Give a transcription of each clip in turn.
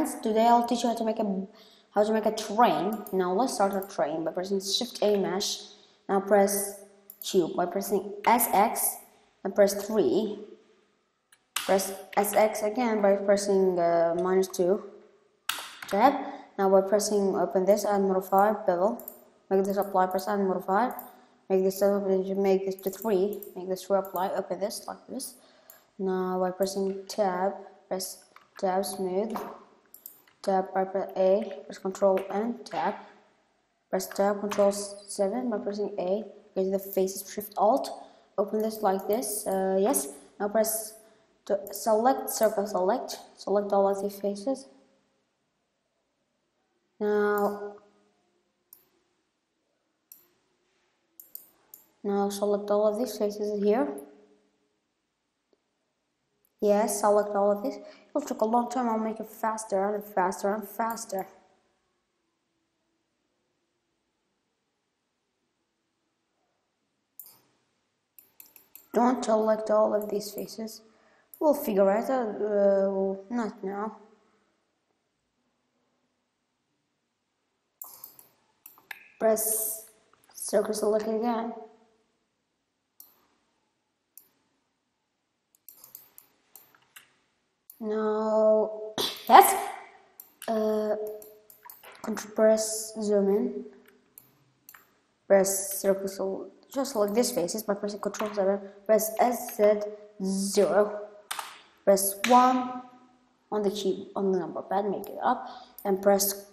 friends, today I'll teach you how to make a train. Now let's start a train by pressing Shift A mesh. Now press Q by pressing SX and press 3. Press SX again by pressing -2 tab. Now by pressing open this and modify bevel. Make this apply, press and modify. Make this to 3. Make this to apply, open this like this. Now by pressing tab, press tab smooth. Tab by press A, press Control and tab. Press tab Control 7 by pressing A. Go to the faces, Shift Alt. Open this like this. Yes. Now press to select circle select. Select all of these faces. Now select all of these faces here. Yes, select all of these. It'll take a long time. I'll make it faster and faster and faster. Don't select all of these faces. We'll figure it out. Not now. Press circle select again. Now, yes. Press zoom in. Press circle select. Just select these faces by pressing Control 7. Press SZ0. Press 1 on the key on the number pad. Make it up and press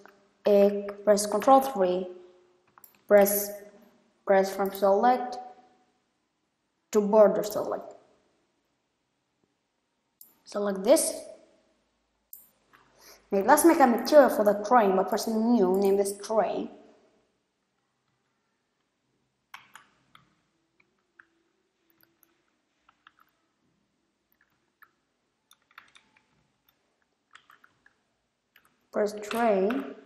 Control 3. Press from select to border select. Select this. Let's make a material for the train by pressing new. Name this train. Press train.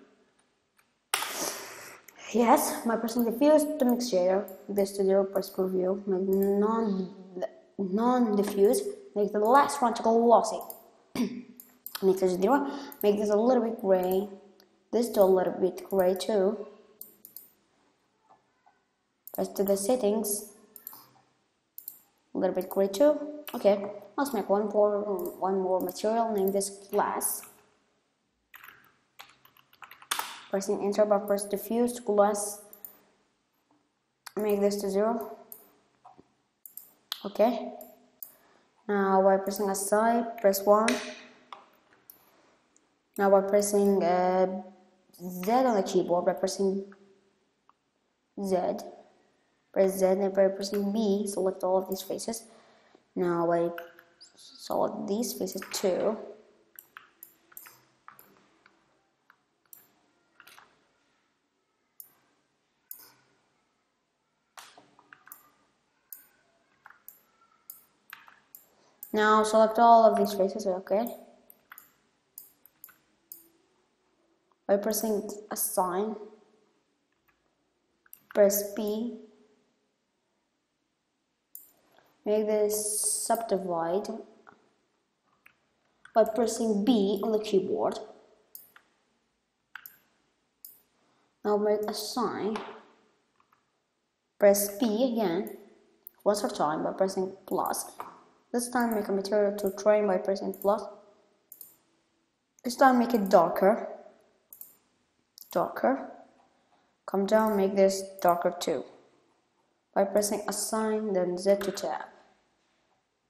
Yes, by pressing diffuse to mix shader. This to 0. Press preview. Make non-diffuse. Make the last one to glossy. Make this 0. Make this a little bit gray. This to a little bit gray too. Press to the settings. A little bit gray too. Okay, let's make one more material. Name this glass. Pressing enter by press diffuse to glass. Make this to 0. Okay. Now by pressing aside, press 1. Now by pressing Z on the keyboard, by pressing Z, press Z, and by pressing B, select all of these faces. Now by select these faces too. Now select all of these faces, okay? By pressing assign, press P, make this subdivide by pressing B on the keyboard. Now make assign, press P again, one more time by pressing plus. This time make a material to train by pressing plus. This time make it darker. Come down, make this darker too. By pressing assign, then Z to tab.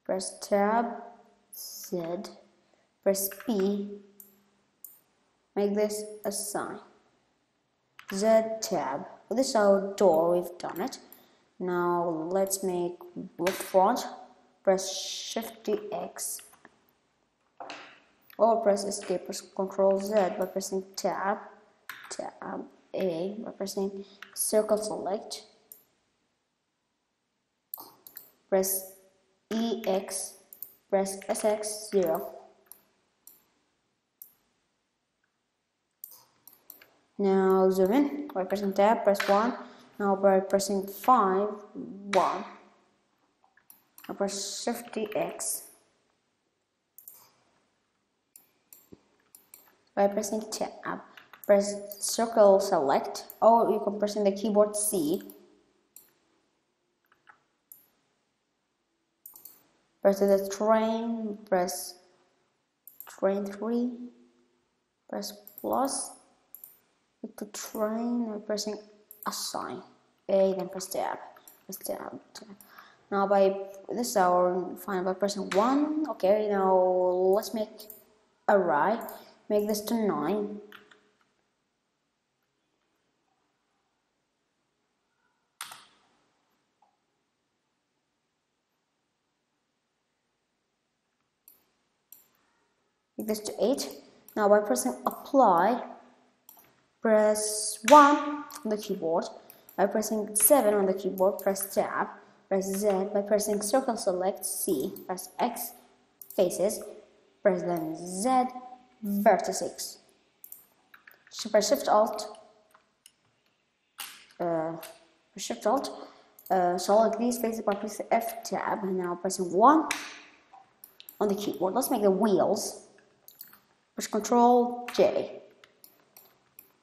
Press tab, Z, press P, make this assign. Z tab. This is our door, we've done it. Now let's make left front. Press Shift DX or press Escape, press Control Z by pressing tab A by pressing circle select. Press EX, press SX0. Now zoom in by pressing tab, press 1. Now by pressing 5, 1. Now press Shift DX. by pressing tab, press circle select, or you can press in the keyboard C. Press the train, press train 3, press plus, to train, and pressing assign, A, then press tab, tab. Now by this hour, fine, by pressing 1, okay, now let's make array, make this to 9. Make this to 8. Now by pressing apply, press 1 on the keyboard. By pressing 7 on the keyboard, press tab, press Z. By pressing circle select C, press X faces, press then Z vertices. Press Shift Alt, select these faces by pressing F tab, and now pressing 1 on the keyboard. Let's make the wheels. Press Ctrl J.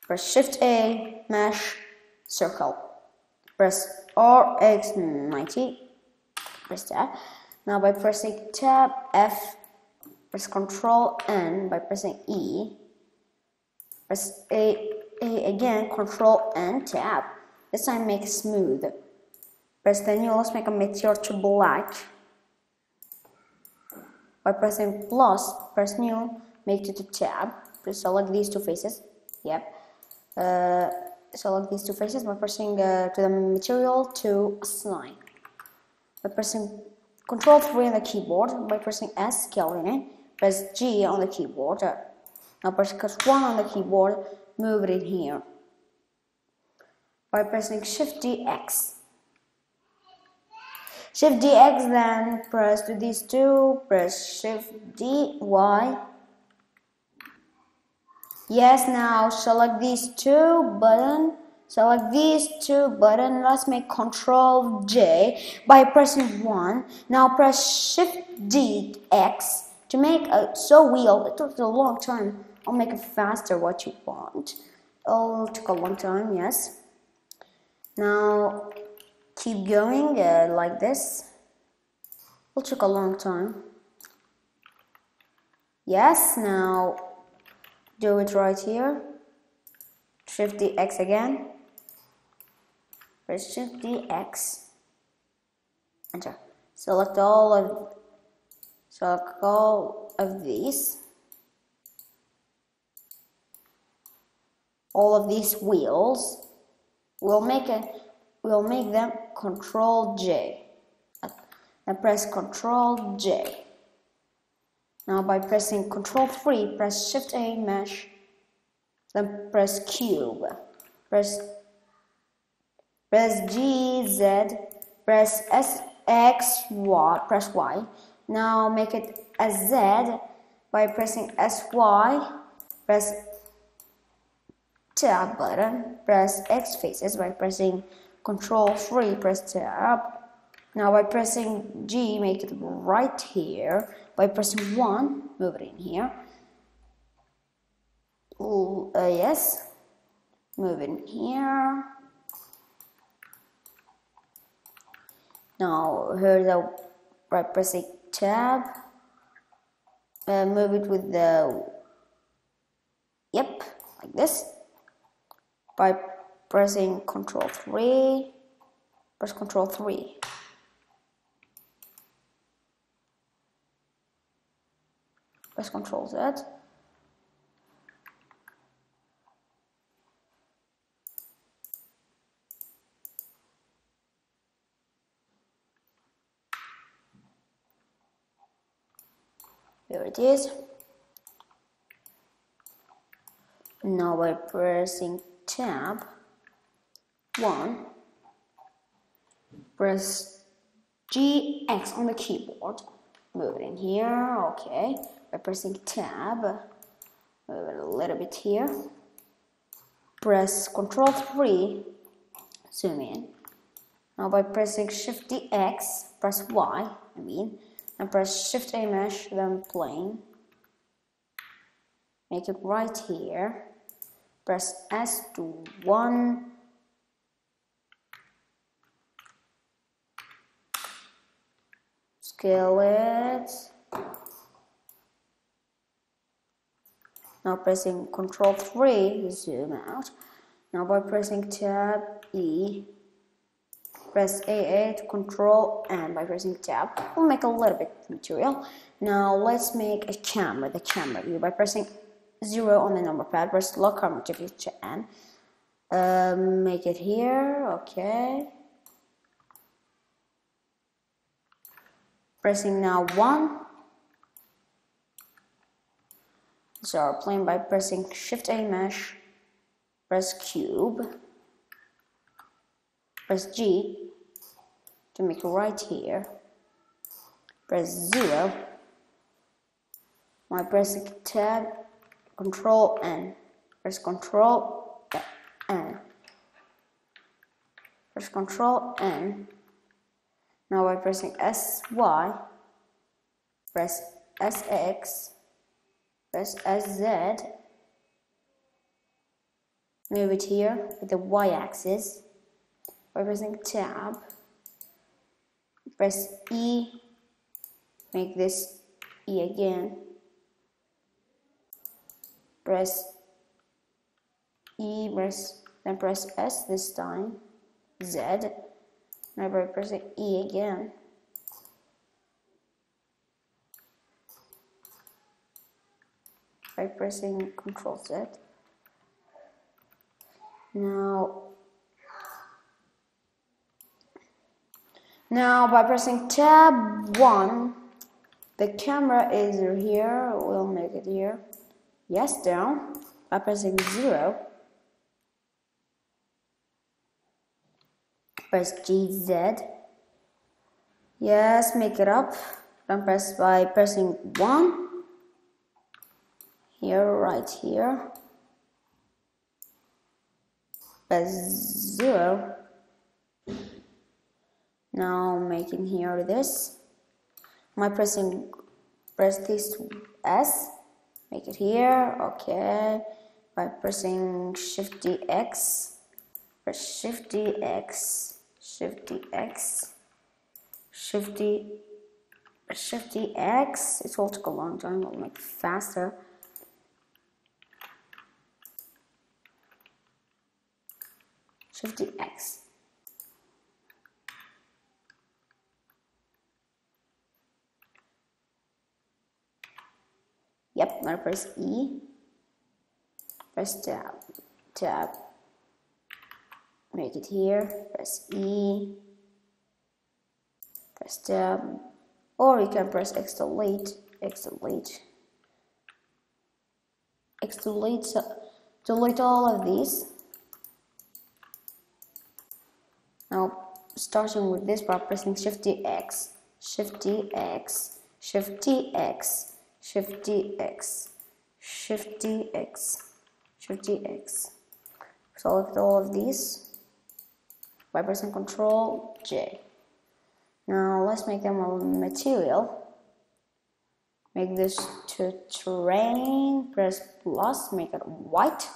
Press Shift A, mesh, circle. Press RX90. Press that. Now by pressing tab F, press Ctrl N. By pressing E, press A again, Ctrl N, tab. This time make it smooth. Press the new. Let's make a meteor to black. By pressing plus, press new. Make it to tab. Please select these two faces. Yep. Select these two faces by pressing to the material to assign. By pressing Ctrl 3 on the keyboard. By pressing S, killing it. Press G on the keyboard. Now press Cut 1 on the keyboard. Move it in here. By pressing Shift DX. Shift DX, then press to these two. Press Shift DY. Yes, now select these two button. Let's make Ctrl J by pressing 1. Now press Shift DX to make a wheel. It took a long time. I'll make it faster what you want. Oh, it took a long time, yes. Now keep going like this. It took a long time. Yes, now do it right here. Shift DX again. Press Shift DX. Enter. Select all of these. All of these wheels. We'll make them Ctrl J. Now press Ctrl J. Now by pressing Ctrl 3, press Shift A, mesh, then press cube, press G, Z, press S, X, Y, press Y. Now make it a Z by pressing SY, press tab button, press X faces by pressing Ctrl 3, press tab. Now by pressing G, make it right here. By pressing 1, move it in here. Yes, move it in here. Now here by pressing tab, move it with the, yep, like this. By pressing Ctrl 3, press Ctrl 3. Press Ctrl Z. Here it is. Now by pressing tab 1, press GX on the keyboard. Move it in here, okay. By pressing tab, move it a little bit here. Press Ctrl 3, zoom in. Now by pressing Shift DX, press Y, and press Shift A mesh, then plane. make it right here, press S to 1, scale it. Now pressing Ctrl 3, zoom out. Now by pressing Tab E, press A8, Control N by pressing Tab. We'll make a little bit of material. Now let's make a camera, the camera view by pressing 0 on the number pad. Press lock camera to N. Make it here, okay. Pressing now 1. So our plane by pressing Shift A mesh. Press cube. Press G to make it right here. Press 0. By pressing Tab, Control N. Press Control N. Press Control N. Now by pressing SY, press SX, press SZ. Move it here with the Y-axis. By pressing Tab, press E, make this E again, press E, then press S this time, Z, now by pressing E again, by pressing Ctrl Z. Now by pressing Tab 1, the camera is here, we'll make it here. Yes, down. By pressing 0, press GZ. Yes, make it up. Then press by pressing 1. Here, right here. Press 0. Now making here this. Press this S. Make it here, okay. By pressing Shift DX, press Shift DX, Shift DX, Shift DX. It will take a long time, we'll make it faster. Shift DX. Yep, I'm gonna press E, press tab, make it here, press E, press tab, or you can press X to delete all of these. Now, starting with this by pressing Shift DX, Shift DX, Shift DX, Shift DX, Shift DX, Shift DX. Select all of these by pressing Ctrl J. Now let's make them a material. Make this to terrain, press plus, make it white.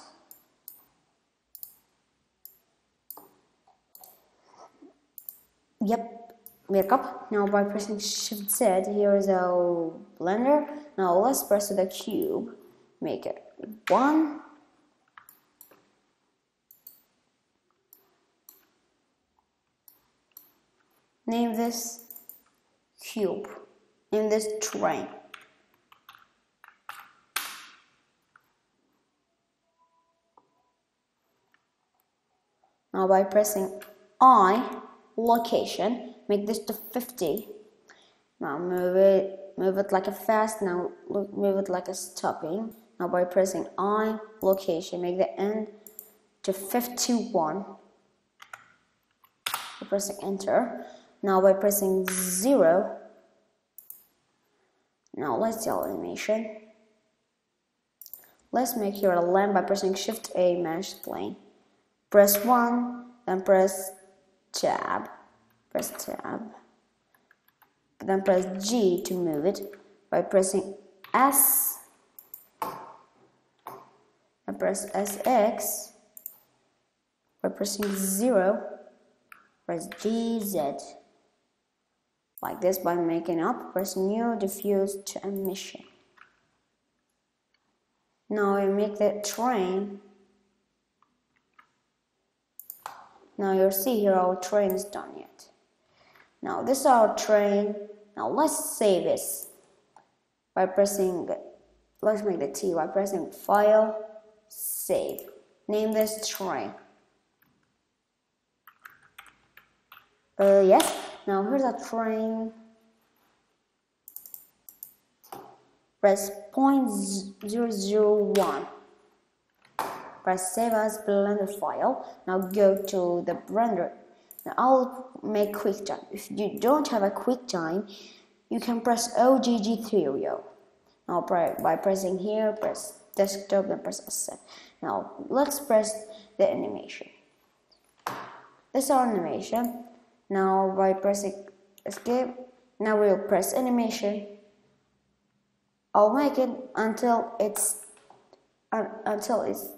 Yep, make up. Now by pressing Shift Z, here is our blender. Now let's press the cube, make it 1. Name this cube. Name this terrain. Now by pressing I, location, make this to 50. Now move it like a fast, now move it like a stopping. Now by pressing I, location, make the end to 51. By pressing enter. Now by pressing 0. Now let's do animation. Let's make here a lamp by pressing Shift A mesh plane. Press 1, then press tab. Press tab. Then press G to move it by pressing S. press SX. By pressing 0, press GZ. Like this, by making up, press new, diffuse to emission. Now we make the train. Now you'll see here our train is done yet. Now this is our train. Now let's save this by pressing, let's make the T by pressing File, Save. Name this train. Yes, now here's a train. Press 0.001. Press Save as Blender file. Now go to the Blender. Now I'll make QuickTime. If you don't have a QuickTime, you can press OGG3O. Now by pressing here, press Desktop, then press Asset. Now let's press the animation. This is our animation. Now by pressing Escape, now we'll press Animation. I'll make it until it's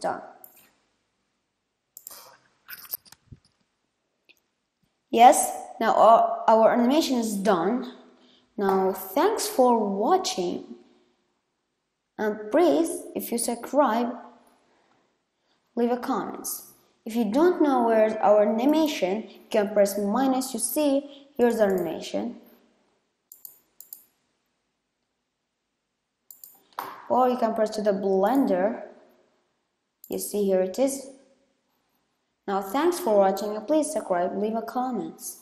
done. Yes, now our animation is done. Now thanks for watching, and please, if you subscribe, leave a comments. If you don't know where's our animation, you can press minus. You see, here's our animation. Or you can press to the Blender. You see, here it is. Now thanks for watching, and please subscribe, leave a comments.